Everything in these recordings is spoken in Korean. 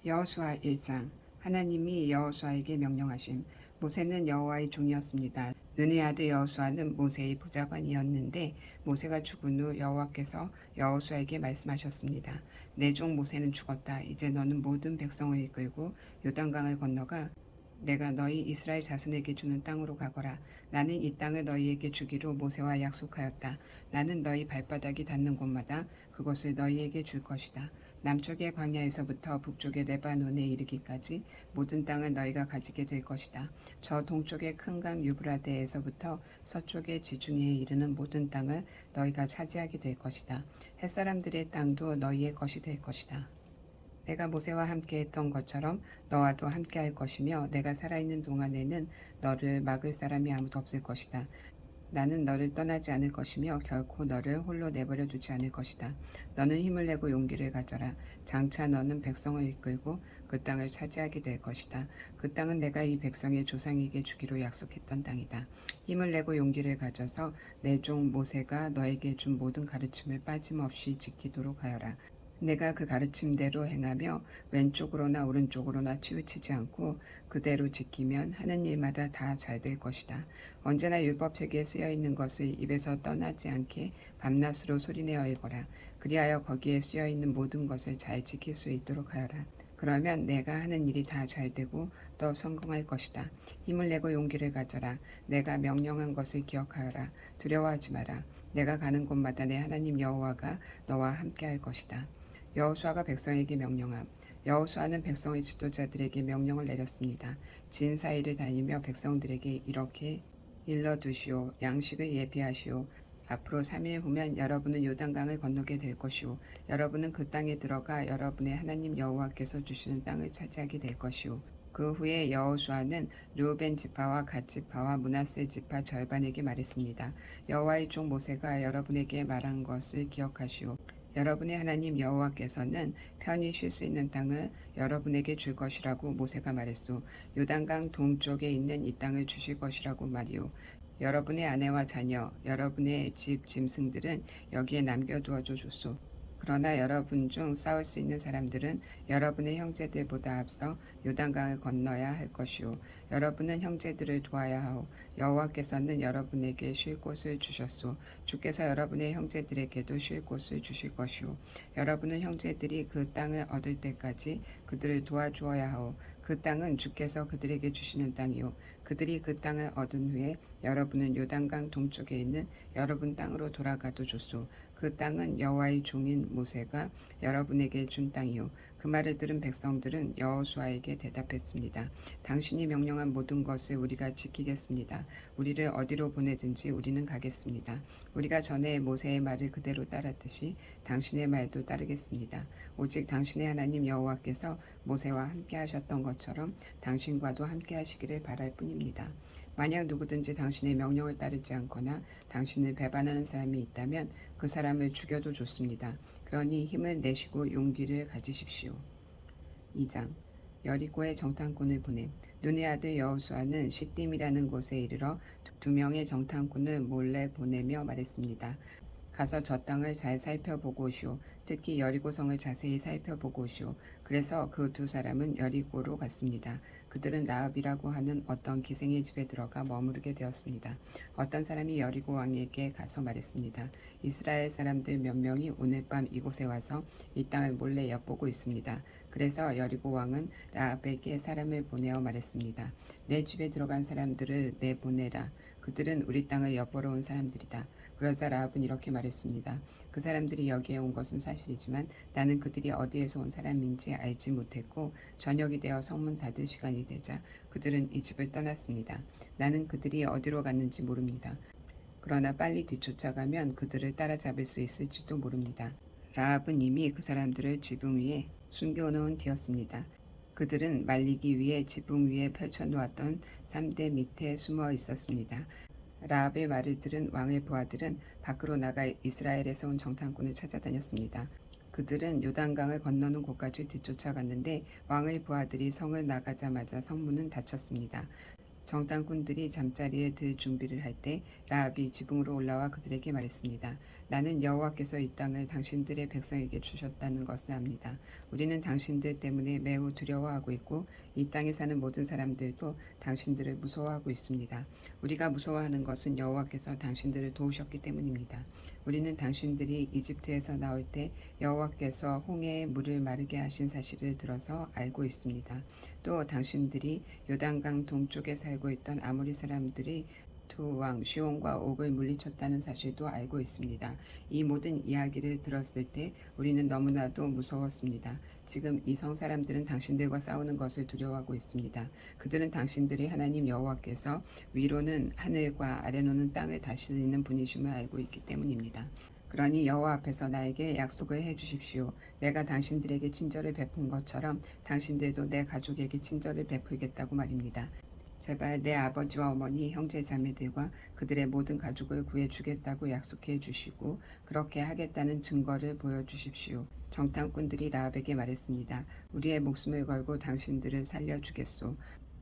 여호수아 1장. 하나님이 여호수아에게 명령하심. 모세는 여호와의 종이었습니다. 눈의 아들 여호수아는 모세의 보좌관이었는데 모세가 죽은 후 여호와께서 여호수아에게 말씀하셨습니다. 내 종 모세는 죽었다. 이제 너는 모든 백성을 이끌고 요단강을 건너가 내가 너희 이스라엘 자손에게 주는 땅으로 가거라. 나는 이 땅을 너희에게 주기로 모세와 약속하였다. 나는 너희 발바닥이 닿는 곳마다 그것을 너희에게 줄 것이다. 남쪽의 광야에서부터 북쪽의 레바논에 이르기까지 모든 땅을 너희가 가지게 될 것이다. 저 동쪽의 큰 강 유브라데에서부터 서쪽의 지중해에 이르는 모든 땅을 너희가 차지하게 될 것이다. 햇사람들의 땅도 너희의 것이 될 것이다. 내가 모세와 함께 했던 것처럼 너와도 함께 할 것이며 내가 살아있는 동안에는 너를 막을 사람이 아무도 없을 것이다. 나는 너를 떠나지 않을 것이며 결코 너를 홀로 내버려 두지 않을 것이다. 너는 힘을 내고 용기를 가져라. 장차 너는 백성을 이끌고 그 땅을 차지하게 될 것이다. 그 땅은 내가 이 백성의 조상에게 주기로 약속했던 땅이다. 힘을 내고 용기를 가져서 내 종 모세가 너에게 준 모든 가르침을 빠짐없이 지키도록 하여라. 내가 그 가르침대로 행하며 왼쪽으로나 오른쪽으로나 치우치지 않고 그대로 지키면 하는 일마다 다 잘 될 것이다. 언제나 율법책에 쓰여 있는 것을 입에서 떠나지 않게 밤낮으로 소리내어 읽어라. 그리하여 거기에 쓰여 있는 모든 것을 잘 지킬 수 있도록 하여라. 그러면 내가 하는 일이 다 잘 되고 또 성공할 것이다. 힘을 내고 용기를 가져라. 내가 명령한 것을 기억하여라. 두려워하지 마라. 내가 가는 곳마다 내 하나님 여호와가 너와 함께 할 것이다. 여호수아가 백성에게 명령함. 여호수아는 백성의 지도자들에게 명령을 내렸습니다. 진 사이를 다니며 백성들에게 이렇게 일러두시오. 양식을 예비하시오. 앞으로 3일 후면 여러분은 요단강을 건너게 될 것이오. 여러분은 그 땅에 들어가 여러분의 하나님 여호와께서 주시는 땅을 차지하게 될 것이오. 그 후에 여호수아는 르우벤 지파와 갓 지파와 므낫세 지파 절반에게 말했습니다. 여호와의 종 모세가 여러분에게 말한 것을 기억하시오. 여러분의 하나님 여호와께서는 편히 쉴 수 있는 땅을 여러분에게 줄 것이라고 모세가 말했소. 요단강 동쪽에 있는 이 땅을 주실 것이라고 말이오. 여러분의 아내와 자녀, 여러분의 집 짐승들은 여기에 남겨두어줘 줬소. 그러나 여러분 중 싸울 수 있는 사람들은 여러분의 형제들보다 앞서 요단강을 건너야 할 것이오. 여러분은 형제들을 도와야 하오. 여호와께서는 여러분에게 쉴 곳을 주셨소. 주께서 여러분의 형제들에게도 쉴 곳을 주실 것이오. 여러분은 형제들이 그 땅을 얻을 때까지 그들을 도와주어야 하오. 그 땅은 주께서 그들에게 주시는 땅이오. 그들이 그 땅을 얻은 후에 여러분은 요단강 동쪽에 있는 여러분 땅으로 돌아가도 좋소. 그 땅은 여호와의 종인 모세가 여러분에게 준 땅이요. 그 말을 들은 백성들은 여호수아에게 대답했습니다. 당신이 명령한 모든 것을 우리가 지키겠습니다. 우리를 어디로 보내든지 우리는 가겠습니다. 우리가 전에 모세의 말을 그대로 따랐듯이 당신의 말도 따르겠습니다. 오직 당신의 하나님 여호와께서 모세와 함께 하셨던 것처럼 당신과도 함께 하시기를 바랄 뿐입니다. 만약 누구든지 당신의 명령을 따르지 않거나 당신을 배반하는 사람이 있다면 그 사람을 죽여도 좋습니다. 그러니 힘을 내시고 용기를 가지십시오. 2장. 여리고의 정탐꾼을 보냄. 눈의 아들 여호수아는 시딤이라는 곳에 이르러 2명의 정탐꾼을 몰래 보내며 말했습니다. 가서 저 땅을 잘 살펴보고 오시오. 특히 여리고성을 자세히 살펴보고 오시오. 그래서 그 2사람은 여리고로 갔습니다. 그들은 라합이라고 하는 어떤 기생의 집에 들어가 머무르게 되었습니다. 어떤 사람이 여리고 왕에게 가서 말했습니다. 이스라엘 사람들 몇 명이 오늘 밤 이곳에 와서 이 땅을 몰래 엿보고 있습니다. 그래서 여리고 왕은 라합에게 사람을 보내어 말했습니다. 내 집에 들어간 사람들을 내보내라. 그들은 우리 땅을 엿보러 온 사람들이다. 그러자 라합은 이렇게 말했습니다. 그 사람들이 여기에 온 것은 사실이지만 나는 그들이 어디에서 온 사람인지 알지 못했고 저녁이 되어 성문 닫을 시간이 되자 그들은 이 집을 떠났습니다. 나는 그들이 어디로 갔는지 모릅니다. 그러나 빨리 뒤쫓아가면 그들을 따라잡을 수 있을지도 모릅니다. 라합은 이미 그 사람들을 지붕 위에 숨겨놓은 뒤였습니다. 그들은 말리기 위해 지붕 위에 펼쳐놓았던 쌈대 밑에 숨어 있었습니다. 라합의 말을 들은 왕의 부하들은 밖으로 나가 이스라엘에서 온 정탐꾼을 찾아다녔습니다. 그들은 요단강을 건너는 곳까지 뒤쫓아갔는데 왕의 부하들이 성을 나가자마자 성문은 닫혔습니다. 정탐꾼들이 잠자리에 들 준비를 할 때 라합이 지붕으로 올라와 그들에게 말했습니다. 나는 여호와께서 이 땅을 당신들의 백성에게 주셨다는 것을 압니다. 우리는 당신들 때문에 매우 두려워하고 있고 이 땅에 사는 모든 사람들도 당신들을 무서워하고 있습니다. 우리가 무서워하는 것은 여호와께서 당신들을 도우셨기 때문입니다. 우리는 당신들이 이집트에서 나올 때 여호와께서 홍해의 물을 마르게 하신 사실을 들어서 알고 있습니다. 또 당신들이 요단강 동쪽에 살고 있던 아모리 사람들이 두 왕 시온과 옥을 물리쳤다는 사실도 알고 있습니다. 이 모든 이야기를 들었을 때 우리는 너무나도 무서웠습니다. 지금 이성 사람들은 당신들과 싸우는 것을 두려워하고 있습니다. 그들은 당신들이 하나님 여호와께서 위로는 하늘과 아래로는 땅을 다스리는 분이심을 알고 있기 때문입니다. 그러니 여호와 앞에서 나에게 약속을 해 주십시오. 내가 당신들에게 친절을 베푼 것처럼 당신들도 내 가족에게 친절을 베풀겠다고 말입니다. 제발 내 아버지와 어머니, 형제 자매들과 그들의 모든 가족을 구해주겠다고 약속해 주시고 그렇게 하겠다는 증거를 보여주십시오. 정탐꾼들이 라합에게 말했습니다. 우리의 목숨을 걸고 당신들을 살려주겠소.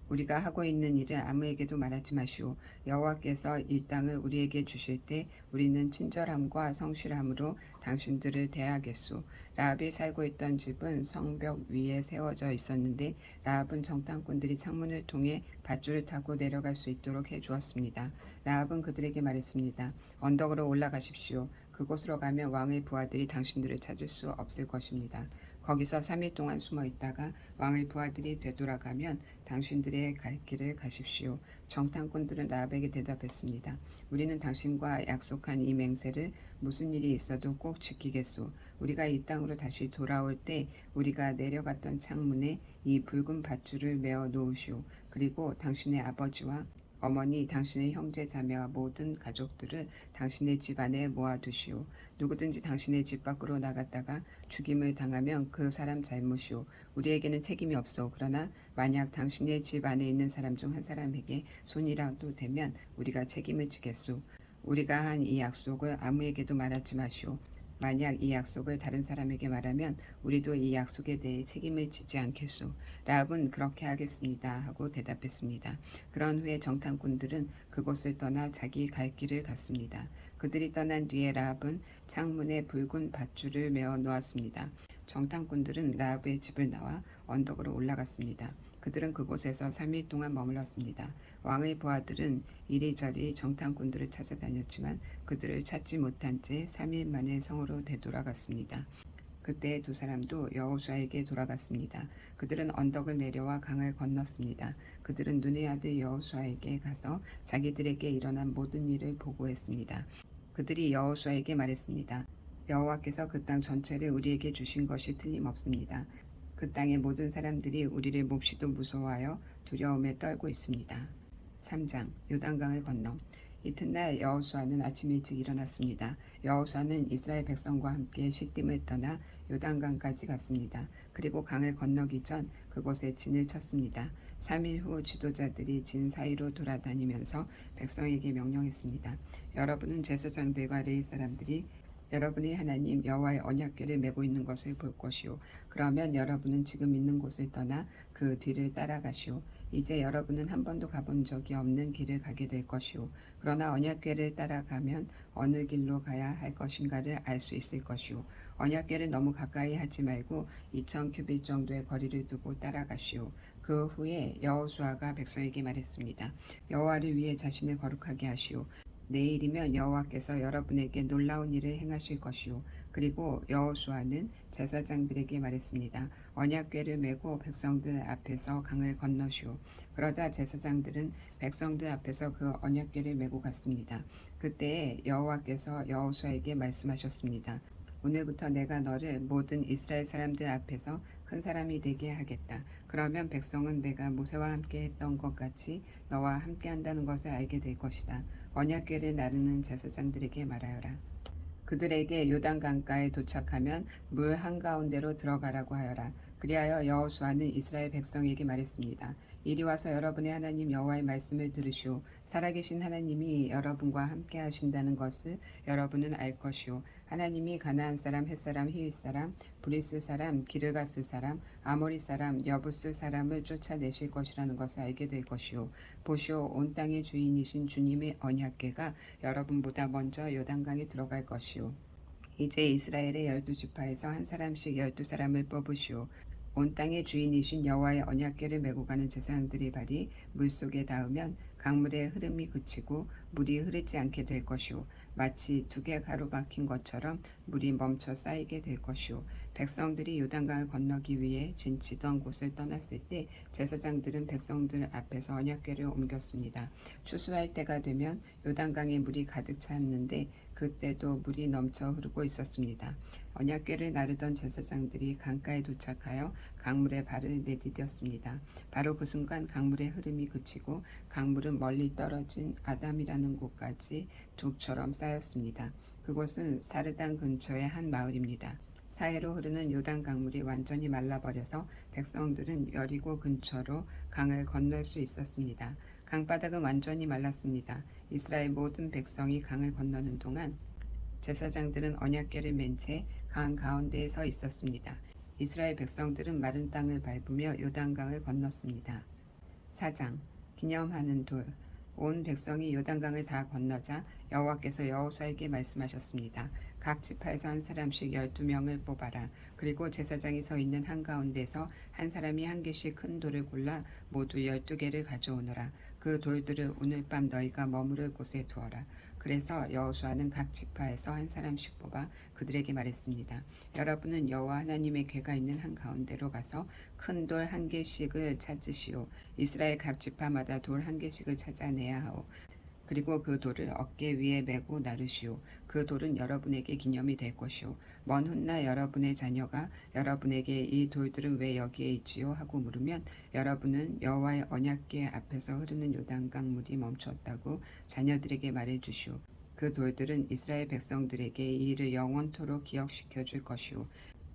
우리가 하고 있는 일을 아무에게도 말하지 마시오. 여호와께서 이 땅을 우리에게 주실 때 우리는 친절함과 성실함으로 당신들을 대하겠소. 라합이 살고 있던 집은 성벽 위에 세워져 있었는데 라합은 정탐꾼들이 창문을 통해 밧줄을 타고 내려갈 수 있도록 해주었습니다. 라합은 그들에게 말했습니다. 언덕으로 올라가십시오. 그곳으로 가면 왕의 부하들이 당신들을 찾을 수 없을 것입니다. 거기서 3일 동안 숨어 있다가 왕의 부하들이 되돌아가면 당신들의 갈 길을 가십시오. 정탐꾼들은 라합에게 대답했습니다. 우리는 당신과 약속한 이 맹세를 무슨 일이 있어도 꼭 지키겠소. 우리가 이 땅으로 다시 돌아올 때 우리가 내려갔던 창문에 이 붉은 밧줄을 메어 놓으시오. 그리고 당신의 아버지와 어머니, 당신의 형제 자매와 모든 가족들을 당신의 집 안에 모아두시오. 누구든지 당신의 집 밖으로 나갔다가 죽임을 당하면 그 사람 잘못이오. 우리에게는 책임이 없소. 그러나 만약 당신의 집 안에 있는 사람 중 한 사람에게 손이라도 대면 우리가 책임을 지겠소. 우리가 한 이 약속을 아무에게도 말하지 마시오. 만약 이 약속을 다른 사람에게 말하면 우리도 이 약속에 대해 책임을 지지 않겠소. 라합은 그렇게 하겠습니다 하고 대답했습니다. 그런 후에 정탐꾼들은 그곳을 떠나 자기 갈 길을 갔습니다. 그들이 떠난 뒤에 라합은 창문에 붉은 밧줄을 메어 놓았습니다. 정탐꾼들은 라합의 집을 나와 언덕으로 올라갔습니다. 그들은 그곳에서 3일 동안 머물렀습니다. 왕의 부하들은 이리저리 정탐꾼들을 찾아다녔지만 그들을 찾지 못한 채 3일 만에 성으로 되돌아갔습니다. 그때 두 사람도 여호수아에게 돌아갔습니다. 그들은 언덕을 내려와 강을 건넜습니다. 그들은 눈의 아들 여호수아에게 가서 자기들에게 일어난 모든 일을 보고했습니다. 그들이 여호수아에게 말했습니다. 여호와께서 그 땅 전체를 우리에게 주신 것이 틀림없습니다. 그 땅의 모든 사람들이 우리를 몹시도 무서워하여 두려움에 떨고 있습니다. 3장 요단강을 건너 이튿날 여호수아는 아침 일찍 일어났습니다. 여호수아는 이스라엘 백성과 함께 시딤을 떠나 요단강까지 갔습니다. 그리고 강을 건너기 전 그곳에 진을 쳤습니다. 3일 후 지도자들이 진 사이로 돌아다니면서 백성에게 명령했습니다. 여러분은 제사장들과 레위 사람들이 여러분이 하나님 여호와의 언약궤를 메고 있는 것을 볼 것이요. 그러면 여러분은 지금 있는 곳을 떠나 그 뒤를 따라가시오. 이제 여러분은 한 번도 가본 적이 없는 길을 가게 될 것이오. 그러나 언약궤를 따라가면 어느 길로 가야 할 것인가를 알 수 있을 것이오. 언약궤를 너무 가까이 하지 말고 2000규빗 정도의 거리를 두고 따라가시오. 그 후에 여호수아가 백성에게 말했습니다. 여호와를 위해 자신을 거룩하게 하시오. 내일이면 여호와께서 여러분에게 놀라운 일을 행하실 것이오. 그리고 여호수아는 제사장들에게 말했습니다. 언약궤를 메고 백성들 앞에서 강을 건너시오. 그러자 제사장들은 백성들 앞에서 그 언약궤를 메고 갔습니다. 그때 여호와께서 여호수아에게 말씀하셨습니다. 오늘부터 내가 너를 모든 이스라엘 사람들 앞에서 큰 사람이 되게 하겠다. 그러면 백성은 내가 모세와 함께 했던 것 같이 너와 함께 한다는 것을 알게 될 것이다. 언약궤를 나르는 제사장들에게 말하여라. 그들에게 요단강가에 도착하면 물 한가운데로 들어가라고 하여라. 그리하여 여호수아는 이스라엘 백성에게 말했습니다. 이리 와서 여러분의 하나님 여호와의 말씀을 들으시오. 살아계신 하나님이 여러분과 함께 하신다는 것을 여러분은 알 것이오. 하나님이 가나안 사람, 헷 사람, 히윗 사람, 브리스 사람, 기르가스 사람, 아모리 사람, 여부스 사람을 쫓아내실 것이라는 것을 알게 될 것이오. 보시오, 온 땅의 주인이신 주님의 언약궤가 여러분보다 먼저 요단강에 들어갈 것이오. 이제 이스라엘의 12지파에서 한 사람씩 12사람을 뽑으시오. 온 땅의 주인이신 여호와의 언약궤를 메고 가는 제사장들의 발이 물속에 닿으면 강물의 흐름이 그치고 물이 흐르지 않게 될 것이오. 마치 두개 가로막힌 것처럼 물이 멈춰 쌓이게 될 것이오. 백성들이 요단강을 건너기 위해 진치던 곳을 떠났을 때 제사장들은 백성들 앞에서 언약궤를 옮겼습니다. 추수할 때가 되면 요단강에 물이 가득 찼는데 그때도 물이 넘쳐 흐르고 있었습니다. 언약궤를 나르던 제사장들이 강가에 도착하여 강물에 발을 내디뎠습니다. 바로 그 순간 강물의 흐름이 그치고 강물은 멀리 떨어진 아담이라는 곳까지 둑처럼 쌓였습니다. 그곳은 사르단 근처의 한 마을입니다. 사해로 흐르는 요단 강물이 완전히 말라버려서 백성들은 여리고 근처로 강을 건널 수 있었습니다. 강바닥은 완전히 말랐습니다. 이스라엘 모든 백성이 강을 건너는 동안 제사장들은 언약궤를 맨 채 강 가운데에 서 있었습니다. 이스라엘 백성들은 마른 땅을 밟으며 요단강을 건넜습니다. 4장 기념하는 돌. 온 백성이 요단강을 다 건너자 여호와께서 여호수아에게 말씀하셨습니다. 각 지파에서 한 사람씩 12명을 뽑아라. 그리고 제사장이 서 있는 한가운데서 한 사람이 한 개씩 큰 돌을 골라 모두 12개를 가져오너라. 그 돌들을 오늘 밤 너희가 머무를 곳에 두어라. 그래서 여호수아는 각 지파에서 한 사람씩 뽑아 그들에게 말했습니다. 여러분은 여호와 하나님의 궤가 있는 한가운데로 가서 큰 돌 한 개씩을 찾으시오. 이스라엘 각 지파마다 돌 한 개씩을 찾아내야 하오. 그리고 그 돌을 어깨 위에 메고 나르시오. 그 돌은 여러분에게 기념이 될 것이오. 먼 훗날 여러분의 자녀가 여러분에게 이 돌들은 왜 여기에 있지요? 하고 물으면 여러분은 여호와의 언약궤 앞에서 흐르는 요단강 물이 멈췄다고 자녀들에게 말해 주시오. 그 돌들은 이스라엘 백성들에게 이 일을 영원토록 기억시켜 줄 것이오.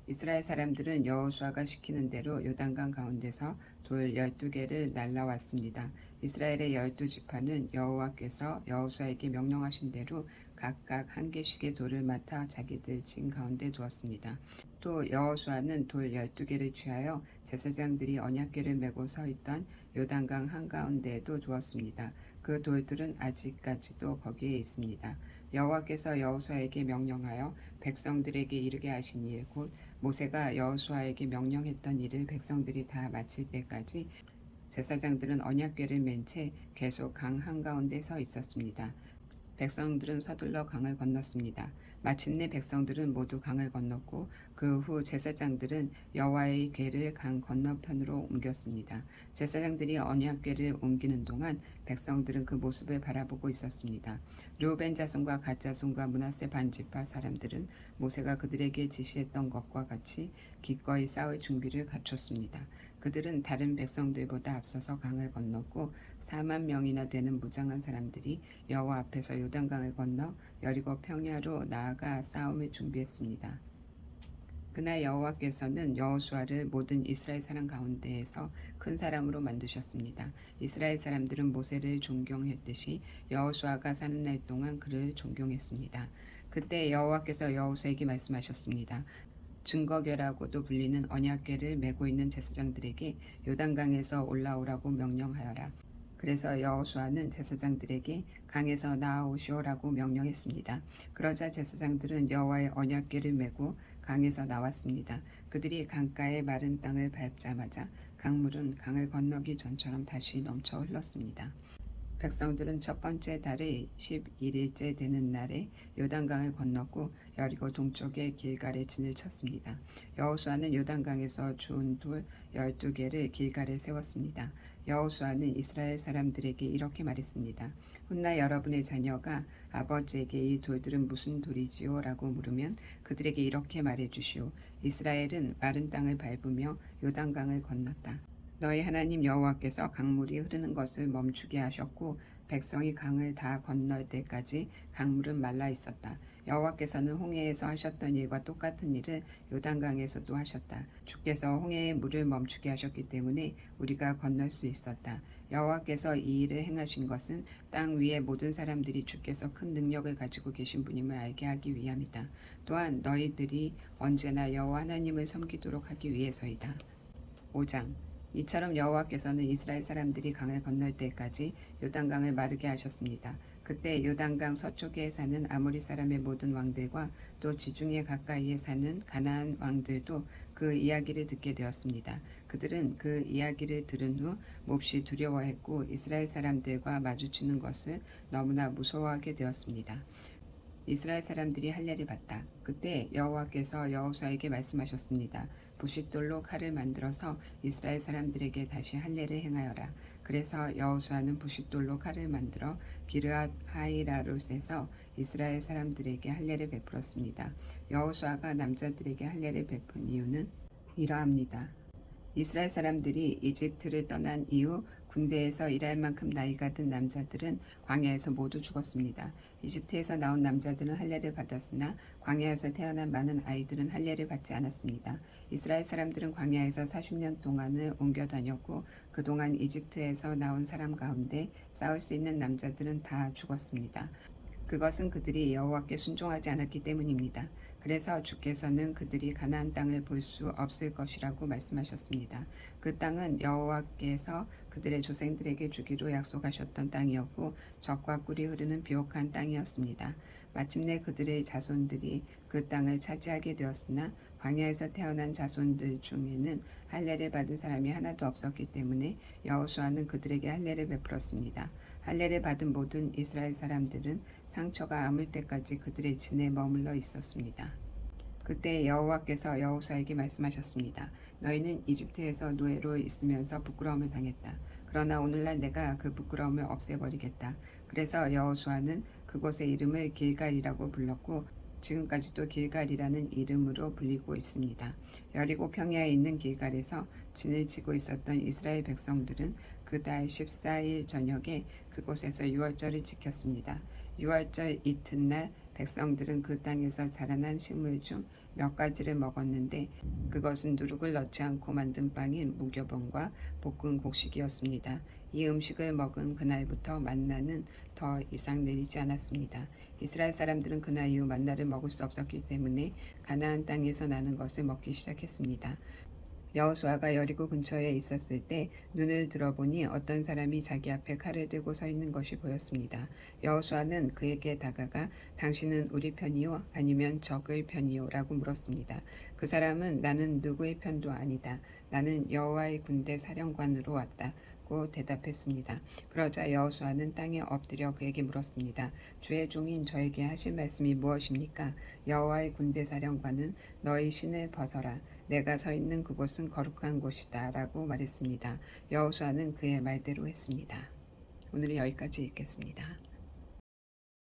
이스라엘 사람들은 여호수아가 시키는 대로 요단강 가운데서 돌 12개를 날라왔습니다. 이스라엘의 12지파는 여호와께서 여호수아에게 명령하신 대로 각각 한 개씩의 돌을 맡아 자기들 진 가운데 두었습니다. 또 여호수아는 돌 12개를 취하여 제사장들이 언약궤를 메고 서 있던 요단강 한가운데에도 두었습니다. 그 돌들은 아직까지도 거기에 있습니다. 여호와께서 여호수아에게 명령하여 백성들에게 이르게 하신 일 곧 모세가 여호수아에게 명령했던 일을 백성들이 다 마칠 때까지 제사장들은 언약궤를 맨 채 계속 강 한가운데 서 있었습니다. 백성들은 서둘러 강을 건넜습니다. 마침내 백성들은 모두 강을 건넜고 그 후 제사장들은 여호와의 궤를 강 건너편으로 옮겼습니다. 제사장들이 언약궤를 옮기는 동안 백성들은 그 모습을 바라보고 있었습니다. 르우벤 자손과 갓 자손과 므낫세 반지파 사람들은 모세가 그들에게 지시했던 것과 같이 기꺼이 싸울 준비를 갖췄습니다. 그들은 다른 백성들보다 앞서서 강을 건넜고 4만 명이나 되는 무장한 사람들이 여호와 앞에서 요단강을 건너 여리고 평야로 나아가 싸움을 준비했습니다. 그날 여호와께서는 여호수아를 모든 이스라엘 사람 가운데에서 큰 사람으로 만드셨습니다. 이스라엘 사람들은 모세를 존경했듯이 여호수아가 사는 날 동안 그를 존경했습니다. 그때 여호와께서 여호수아에게 말씀하셨습니다. 증거궤라고도 불리는 언약궤를 메고 있는 제사장들에게 요단강에서 올라오라고 명령하여라. 그래서 여호수아는 제사장들에게 강에서 나아오시오라고 명령했습니다. 그러자 제사장들은 여호와의 언약궤를 메고 강에서 나왔습니다. 그들이 강가의 마른 땅을 밟자마자 강물은 강을 건너기 전처럼 다시 넘쳐 흘렀습니다. 백성들은 첫 번째 달의 11일째 되는 날에 요단강을 건넜고 여리고 동쪽의 길갈에 진을 쳤습니다. 여호수아는 요단강에서 주운 돌 12개를 길갈에 세웠습니다. 여호수아는 이스라엘 사람들에게 이렇게 말했습니다. 훗날 여러분의 자녀가 아버지에게 이 돌들은 무슨 돌이지요? 라고 물으면 그들에게 이렇게 말해주시오. 이스라엘은 마른 땅을 밟으며 요단강을 건넜다. 너희 하나님 여호와께서 강물이 흐르는 것을 멈추게 하셨고 백성이 강을 다 건널 때까지 강물은 말라 있었다. 여호와께서는 홍해에서 하셨던 일과 똑같은 일을 요단강에서도 하셨다. 주께서 홍해의 물을 멈추게 하셨기 때문에 우리가 건널 수 있었다. 여호와께서 이 일을 행하신 것은 땅 위의 모든 사람들이 주께서 큰 능력을 가지고 계신 분임을 알게 하기 위함이다. 또한 너희들이 언제나 여호와 하나님을 섬기도록 하기 위해서이다. 5장. 이처럼 여호와께서는 이스라엘 사람들이 강을 건널 때까지 요단강을 마르게 하셨습니다. 그때 요단강 서쪽에 사는 아모리 사람의 모든 왕들과 또 지중해 가까이에 사는 가나안 왕들도 그 이야기를 듣게 되었습니다. 그들은 그 이야기를 들은 후 몹시 두려워했고 이스라엘 사람들과 마주치는 것을 너무나 무서워하게 되었습니다. 이스라엘 사람들이 할례를 받다. 그때 여호와께서 여호수아에게 말씀하셨습니다. 부싯돌로 칼을 만들어서 이스라엘 사람들에게 다시 할례를 행하여라. 그래서 여호수아는 부싯돌로 칼을 만들어 기르앗 하이라롯에서 이스라엘 사람들에게 할례를 베풀었습니다. 여호수아가 남자들에게 할례를 베푼 이유는 이러합니다. 이스라엘 사람들이 이집트를 떠난 이후 군대에서 일할 만큼 나이가 든 남자들은 광야에서 모두 죽었습니다. 이집트에서 나온 남자들은 할례를 받았으나 광야에서 태어난 많은 아이들은 할례를 받지 않았습니다. 이스라엘 사람들은 광야에서 40년 동안을 옮겨 다녔고 그동안 이집트에서 나온 사람 가운데 싸울 수 있는 남자들은 다 죽었습니다. 그것은 그들이 여호와께 순종하지 않았기 때문입니다. 그래서 주께서는 그들이 가나안 땅을 볼 수 없을 것이라고 말씀하셨습니다. 그 땅은 여호와께서 그들의 조상들에게 주기로 약속하셨던 땅이었고 적과 꿀이 흐르는 비옥한 땅이었습니다. 마침내 그들의 자손들이 그 땅을 차지하게 되었으나 광야에서 태어난 자손들 중에는 할례를 받은 사람이 하나도 없었기 때문에 여호수아는 그들에게 할례를 베풀었습니다. 할례를 받은 모든 이스라엘 사람들은 상처가 아물 때까지 그들의 진에 머물러 있었습니다. 그때 여호와께서 여호수아에게 말씀하셨습니다. 너희는 이집트에서 노예로 있으면서 부끄러움을 당했다. 그러나 오늘날 내가 그 부끄러움을 없애버리겠다. 그래서 여호수아는 그곳의 이름을 길갈이라고 불렀고 지금까지도 길갈이라는 이름으로 불리고 있습니다. 여리고 평야에 있는 길갈에서 진을 치고 있었던 이스라엘 백성들은 그 달 14일 저녁에 그곳에서 유월절을 지켰습니다. 유월절 이튿날 백성들은 그 땅에서 자라난 식물 중 몇 가지를 먹었는데 그것은 누룩을 넣지 않고 만든 빵인 무교병과 볶은 곡식이었습니다. 이 음식을 먹은 그날부터 만나는 더 이상 내리지 않았습니다. 이스라엘 사람들은 그날 이후 만나를 먹을 수 없었기 때문에 가나안 땅에서 나는 것을 먹기 시작했습니다. 여호수아가 여리고 근처에 있었을 때 눈을 들어보니 어떤 사람이 자기 앞에 칼을 들고 서 있는 것이 보였습니다. 여호수아는 그에게 다가가 당신은 우리 편이요 아니면 적의 편이요 라고 물었습니다. 그 사람은 나는 누구의 편도 아니다. 나는 여호와의 군대 사령관으로 왔다. 고 대답했습니다. 그러자 여호수아는 땅에 엎드려 그에게 물었습니다. 주의 종인 저에게 하실 말씀이 무엇입니까? 여호와의 군대 사령관은 너희 신을 벗어라. 내가 서 있는 그곳은 거룩한 곳이다 라고 말했습니다. 여호수아는 그의 말대로 했습니다. 오늘은 여기까지 읽겠습니다.